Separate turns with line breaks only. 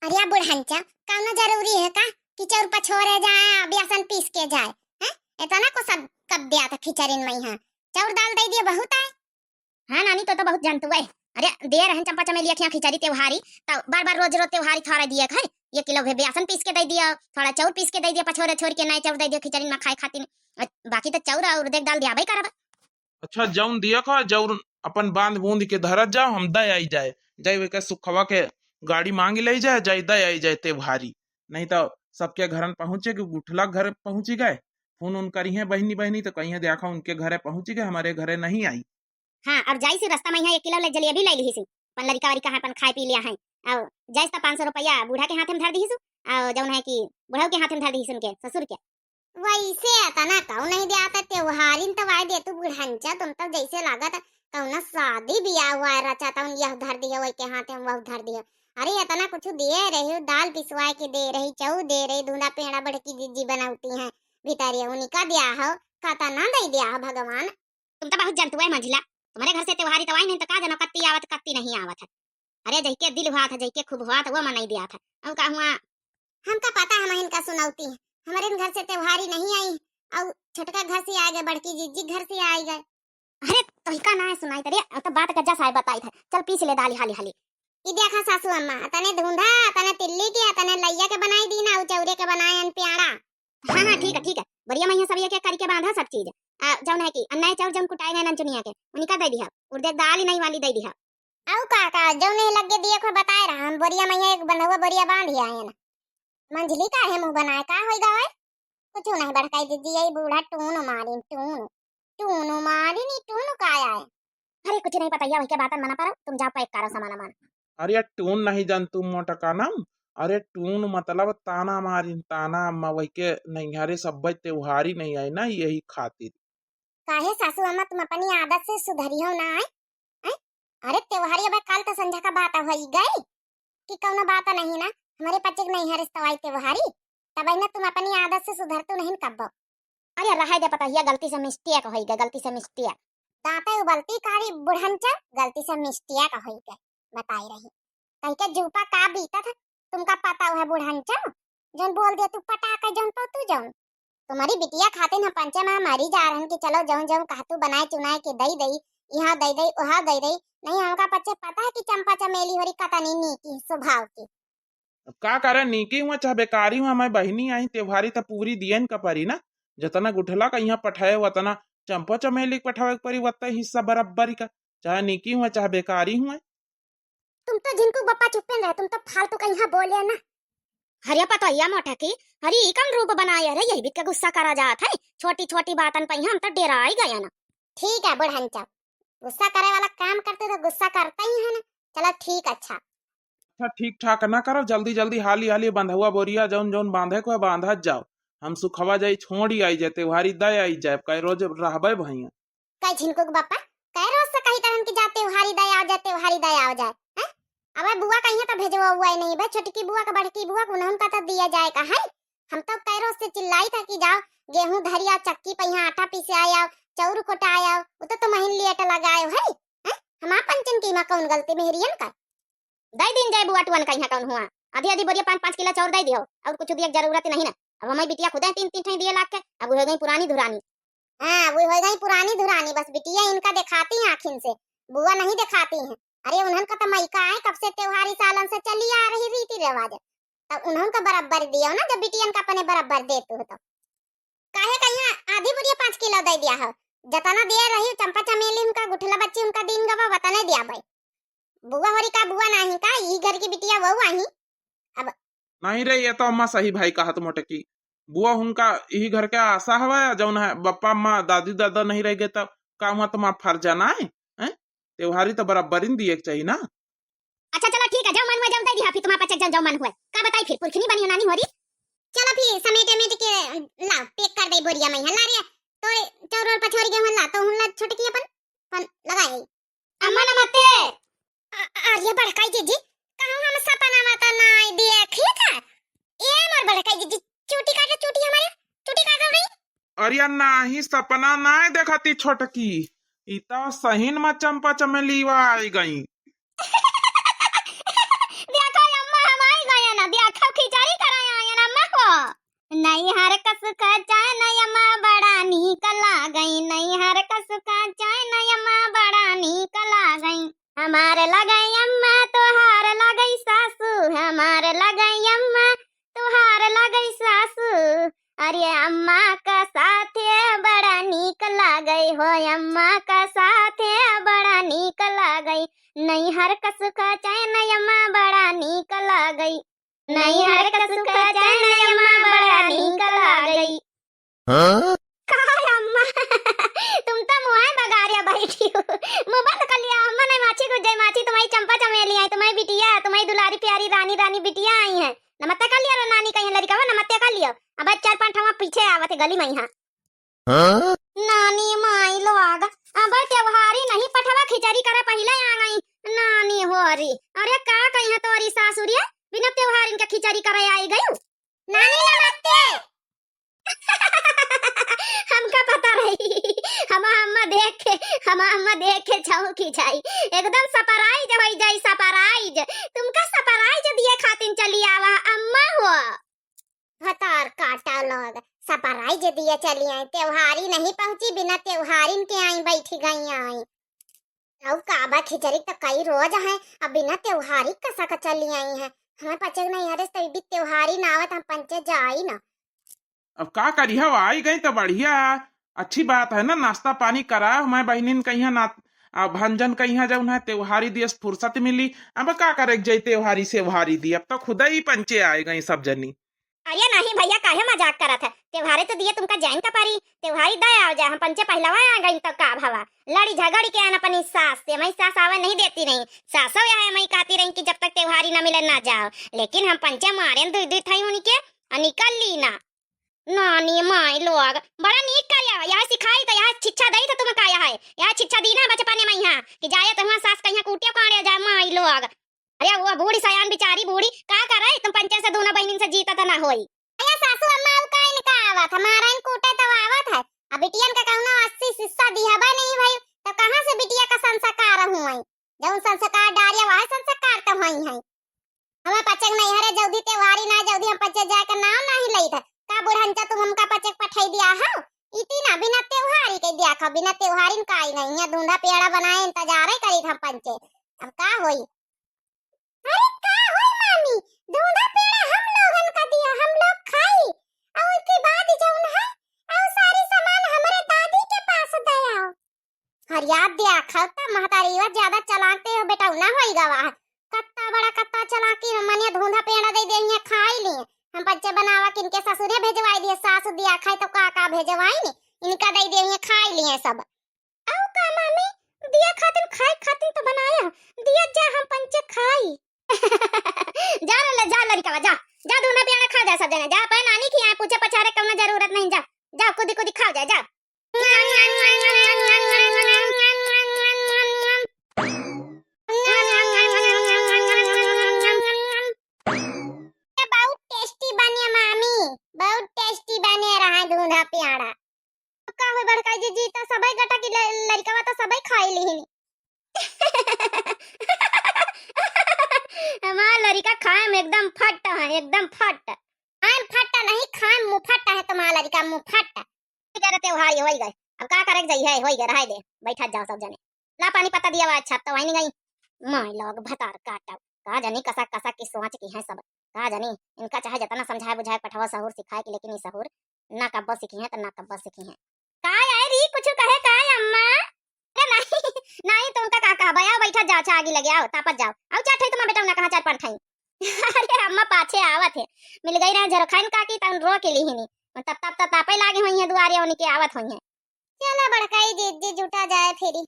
अरे बुढ़ांचा काना जरूरी है का कि चौर पछोरे जाए बेसन पीस के जाए हैं इतना को सब कब दिया था खिचड़ीन में हां चौर दाल दे दिए बहुत है। हां नानी तो बहुत जानतू है। अरे दे रहन चंपा चमेली खिया खिचड़ी त्योहारी तो बार बार रोज रोज त्योहारी थोड़ा दिए है 1 किलो बेसन पीस के दे दिया थोड़ा चौर पीस के दे दिया पछोरे छोड़ के नहीं चौर दे दिया खिचड़ी में खाए खातिर बाकी तो चौर और देख दाल दिया भाई करबा।
अच्छा जौन दिया का जौन अपन बांध बूंद के धरत जाओ हम दे आई जाए जाए वे के सुखवा के गाड़ी मांग ले जाए जाए दे आई जाए त्योहारी नहीं तो सबके घर पहुंचे कि गुठला घर पहुंची गए फोन उन करी है बहनी बहनी तो कहीं देखा उनके घरे पहुंची गए हमारे घरे नहीं आई।
हां और जाई से रास्ता में यहाँ 1 किलो ले जलेबी ले ली अपन लड़का वारी कहां अपन खाए पी लिया है और जाइस तो 500 रुपया बूढ़ा के हाथ में धर दी और जौन है कि बुढ़ऊ के हाथ में धर दी उनके ससुर के वैसे आता ना कहू नहीं दे आता त्योहारिन तो वाय दे तू बुढ़ांचा तुम तो जैसे लागत कहू शादी ब्याह हुआ है रचा तो यह धर दिया वही के हाथ में वह धर दिया। अरे इतना कुछ दे रही दाल पिसवा के दे रही चौ दे रही धुंधा पेड़ा बड़की जीजी बनाती है भितरिया उनका दिया हो कहता ना दे दिया हो भगवान। तुम तो बहुत जानतू है मंझिला तुम्हारे घर से त्योहारी तो आई नहीं तो का जानो कत्ती आवत कत्ती नहीं आवत है। अरे जैके दिल हुआ था जैके खूब हुआ था वो मनाई दिया था अब का हुआ हमका पता है इनका सुनावती है हमारे घर से त्योहारी नहीं आई और छोटका घर से आ गए बड़की जीजी घर से आ गए। अरे तो का ना सुनाई तरे तो बात का जैसा है बताई था चल पीछ ले दाली हाली हाली ई देखा सासू अम्मा तने धुंधा तने तिल्ली के तने लैया के बनाई दी ना चौरे के बनाए अन प्याड़ा। हां ठीक है बढ़िया मैया सब ये के करके बांधा सब चीज जौन है कि अन्ना चाउर जम कुटाए गए नंचुनिया के उनका दे दिया उर्दे दाल ही नहीं वाली दे दिया औ काका जौन नहीं लगे दिए को बताए रहा हम बढ़िया मैया एक बनवा बढ़िया बांध आए ना मंझली का है मुंह बनाए का होई गावे कुछ नहीं बड़काई दीदी यही बूढ़ा टून मारी नी टून का आया है। अरे कुछ नहीं पता ये वही के बात मना पर तुम जा पैक करो सामान मान।
अरे टून नहीं जान तुम मोटा का नाम अरे टून मतलब ताना मारी ताना अम्मा वही के नहीं हरे सब त्योहारी नहीं आई ना यही खातिर
काहे सासू अम्मा तुम अपनी आदत से सुधरी हो ना आए। अरे त्योहारी अब कल तो संध्या का बात होई गई कि कौनो बात नहीं ना हमारे पच्चे नहीं हरे तवाई त्योहारी तब ना तुम अपनी आदत से सुधर तो नहीं कब। अरे रहा दे पता ये गलती से मिस्टेक होई गई गलती से मिस्टेक दाता उबलती कारी बुढ़ंचा गलती से मिस्टेक होई गई बताई रही कहीं के जुपा का बीता था तुमका पता है बुढ़ंचा जन बोल दे तू पटा के जन तो तू जाऊं तुम्हारी बिटिया खाते ना पंचे में मरी जा रहन कि चलो जाऊं जाऊं कहा तू बनाए चुनाए के दई दई यहाँ दई दई वहां दई दई नहीं हमका पच्चे पता है कि चंपा चमेली होरी कतनी नीकी स्वभाव की
का करे नीकी हुआ चाहे बेकारी हुआ मैं बहनी आई त्योहारी तो पूरी दियन का परी ना जतना गुठला का यहाँ पठाए वतना चंपा चमेली पठावे परी वत्ता हिस्सा बराबर का चाहे नीकी हुआ चाहे बेकारी हुआ।
तुम तो जिनको बप्पा चुप्पे रहे तुम तो फालतू का यहाँ बोले ना हरिया पता या मोटा की हरी कम रूप बनाया रे यही बिक गुस्सा करा जात है छोटी छोटी बातन पे हम तो डेरा ही गया ना। ठीक है बुढ़ंचा गुस्सा करे वाला काम करते तो गुस्सा करता ही है ना चलो ठीक अच्छा
ठीक ठाक ना करो जल्दी जल्दी हाली हाली बंधुआ बोरिया जौन जौन बांधे को बांधा जाओ हम सुखवा जाई छोड़ी आई जाए त्योहारी दे आई जाए कई रोज रहबे भैया
कई झिनको बापा कई रोज से कही तरह की जाते त्योहारी दे आ जाए त्योहारी दे आ जाए हैं अब बुआ कहीं तो भेजवा हुआ ही नहीं भाई छोटी बुआ का बड़की बुआ को उनका तो दिया जाएगा है हम तो कई रोज से चिल्लाई था कि जाओ गेहूं धरिया चक्की पे यहाँ आटा पीसे आया चौर कोटाया वो तो महीन लेट लगाए है हम पंचन की मां कौन गलती मेहरियन का दई दिन जाए बुआ टुअन कहीं कौन हुआ आधी आधी बोरिया 5-5 किलो चौर दे दियो और कुछ दिया जरूरत नहीं ना अब हमारी बिटिया खुद 3-3 ठे दिए लाख के अब हो गई पुरानी धुरानी। हां वो हो गई पुरानी धुरानी बस बिटिया इनका दिखाती हैं आखिन से बुआ नहीं दिखाती हैं। अरे उन्हन का तो मायका है कब से त्योहारी सालन से चली आ रही रीति रिवाज तब उन्हन का बराबर दियो ना जब बिटियन का अपने बराबर देते हो तो काहे कहीं आधी बोरिया 5 किलो दे दिया है जतना दे रही चंपा चमेली उनका गुठला बच्ची उनका दिन गवा वतने दिया भाई बुआ होरी का बुआ नहीं का ई घर की बिटिया वो आई अब
नहीं रे ये तो अम्मा सही भाई कहा तो मोटे की बुआ उनका यही घर के आशा हवा जौन है बप्पा अम्मा दादी दादा नहीं रह गए तब का हुआ तो फर्ज जाना है त्योहारी तो बराबर ही दिए चाहिए ना।
अच्छा चलो ठीक है जाओ मन हुआ जाओ दे फिर तुम्हारे पास जाओ मन हुआ का बताई फिर पुरखनी बनी नानी होरी चलो फिर समेटे में के ला पैक कर दे बोरिया में ला रे तो चौर और पछोरी के ला तो हुन ला छोटकी अपन लगाई अम्मा नमस्ते अरे बड़काई जीजी कहूं हम सपना मत नहीं देखी था ए मोर बड़काई जीजी चूटी हमारे चूटी काट रही
अरे नाही सपना नहीं देखती छोटकी इता सहीन में चंपा चमेली आई गई
देखो अम्मा हम आई गए ना नहीं हर कस का चाय नयमा बड़ा नीक लागई, नहीं हर कस का चाय नयमा बड़ा नीक लागई। हमारे लगई अम्मा तोहार लगई सासू, हमारे लगई अम्मा तोहार लगई सासू। अरे अम्मा का साथे बड़ा नीक लागई हो, अम्मा का साथे बड़ा नीक लागई। नहीं हर कस का चाय नयमा बड़ा नीक लागई, नहीं हर कस का चाय नयमा बड़ा नीक लागई। काय अम्मा तुम तो मुहाय बगारिया बैठी हो, मुंह बंद कर लिया। अम्मा नहीं माछी गुजई माछी, तुम्हारी चंपा चमेली आई, तुम्हारी बिटिया, तुम्हारी दुलारी प्यारी रानी रानी बिटिया आई है। नमस्ते कर लिया रो नानी कहीं लड़का नमस्ते कर लियो। अब 4-5 ठमा पीछे आवत है गली में यहाँ। नानी माई लोग अब त्योहारी नहीं पठवा खिचड़ी करे पहले आ गई नानी होरी। अरे का कहीं है तोरी सासुरिया बिना त्योहार इनका खिचड़ी करे आई गई। नानी नमस्ते हमका पता रही, हम देख के छौकी जाई एकदम सरप्राइज हो जाई सरप्राइज। तुमका सरप्राइज दिए खातिर चली आवा अम्मा हो। भतार काटा लोग सरप्राइज दिए चली आई, त्योहारी नहीं पहुंची बिना त्योहारिन के आई बैठी गई आई। अब काबा खिचड़ी तो कई रोज है, अब बिना त्योहारी कसा का चली आई है। हमें पचक नहीं हरे तो भी त्योहारी ना आवत हम पंचे जाई ना।
अब का करी हो, आई गई तो बढ़िया है, अच्छी बात है ना। नाश्ता पानी करा हमारे बहनिन कहीं ना भंजन कहीं जो उन्हें त्योहारी दिवस फुर्सत मिली। अब का करे जाई त्योहारी से भारी दी, अब तो खुदा ही पंचे आए गई सब जनी।
अरे नहीं भैया काहे मजाक करत है, त्योहारे तो दिए तुमका जाइन का पारी, त्योहारी दया आ जा हम पंचे पहलवा आ गई तो का भवा लड़ी झगड़ी के आन अपनी सास से। मैं सास आवे नहीं देती नहीं, सासो या मैं कहती रही कि जब तक त्योहारी ना मिले ना जाओ, लेकिन हम पंचे मारे दुई थई उनके निकल ली ना। नानी माई लोग बड़ा नीक कर यहाँ सिखाई तो यहाँ शिक्षा दई तो तुम का है यहाँ शिक्षा दी ना बचपने में यहाँ कि जाए तो वहाँ सास कहीं कूटिया काढ़े जाए माई लोग। अरे वो बूढ़ी सयान बेचारी बूढ़ी का करे तुम पंचे से दोनों बहनिन से जीता तो ना होई। अरे सासू अम्मा का इनका आवत हमारा इन कूटे तो आवत है। अब बिटियन का कहना 80 शिक्षा दियाबा नहीं भाई तो कहां से बिटिया का संस्कार हुई, जब संस्कार डारिया वह संस्कार तो हुई है। हमें पचक नहीं हरे जल्दी त्योहारी ना जल्दी हम पचे जाए का नाम नहीं लई था का बुढ़ंचा तुम हमका पचक पठाई दिया हो इती ना बिना त्योहारी के दिया खा बिना त्योहारी का आई नहीं है धुंधा पेड़ा बनाए इंतजार ही करी था पंचे। अब का होई, अरे का होई मामी धुंधा पेड़ा हम लोगन का दिया हम लोग खाई और उसके बाद जौन है और सारी सामान हमारे दादी के पास दया। हर याद दिया खाता महतारी वा ज्यादा चलाते हो बेटा ना होई गवा कत्ता बड़ा कत्ता चला के मने धुंधा पेड़ा दे देंगे खाई लिए हम बच्चे बनावा किनके ससुरे भेजवाई दिए सासु दिया खाई तो का भेजवाई ने इनका दे देंगे खाई लिए सब। औ का मामी दिया खातिर खाई खातिर तो बनाया दिया जा हम पंचे खाई जा ले जा लड़का जा जा धुना पियाना खा जा सब जने जा पे नानी की यहाँ पूछे पछारे कौन जरूरत नहीं जा जा खुद खुद खा जा जा। बहुत टेस्टी बने मामी बहुत टेस्टी बने रहा धुना पियाना। का होय बड़का जी तो सबई गटा की लड़का तो सबई खाई ली हमारा लड़का खाए में एकदम फट है एकदम फट आम फट नहीं खाए मुफट है तुम्हारा लड़का मुफट करे त्योहार होई गए। अब का करे जाई है होई गए रह दे बैठा जाओ सब जने ला पानी पता दिया अच्छा तो वही नहीं गई माय लोग भतार काटा का जानी कसा कसा की सोच की है सब का जानी इनका चाहे जितना समझाए बुझाए पठवा सहूर सिखाए कि लेकिन ये सहूर ना कब्बो सीखी है तो ना कब्बो सीखी है। काय आए री कुछ कहे काय अम्मा नहीं नहीं तुमका का कहा भैया बैठा जाओ अच्छा आगे लगे आओ तापत जाओ आओ चाट है तुम्हारा बेटा ना कहां 4-5 खाई अरे अम्मा पाछे आवत है मिल गई रहा झरखाइन का की तन रो के ली ही तब तापे लागे हुई है दुआरिया उनके आवत हुई है। चलो बड़काई जी जुटा जाए फेरी।